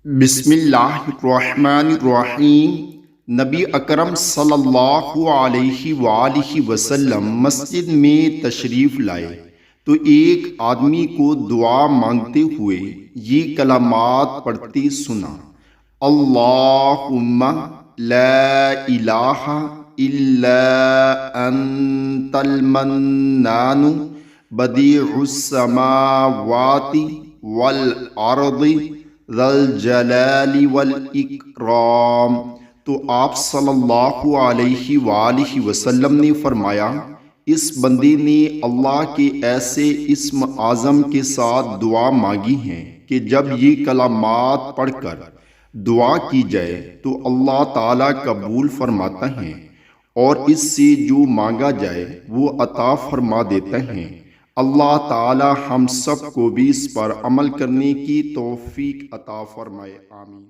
بسم اللہ الرحمن الرحیم۔ نبی اکرم صلی اللہ علیہ وآلہ وسلم مسجد میں تشریف لائے تو ایک آدمی کو دعا مانگتے ہوئے یہ کلمات پڑھتے سنا: اللہم لا الہ الا انت المنان بدیع السماوات والارض ذا الجلال والاکرام۔ تو آپ صلی اللہ علیہ وآلہ وسلم نے فرمایا، اس بندے نے اللہ کے ایسے اسم اعظم کے ساتھ دعا مانگی ہے کہ جب یہ کلمات پڑھ کر دعا کی جائے تو اللہ تعالیٰ قبول فرماتا ہے، اور اس سے جو مانگا جائے وہ عطا فرما دیتا ہے۔ اللہ تعالی ہم سب کو بھی اس پر عمل کرنے کی توفیق عطا فرمائے، آمین۔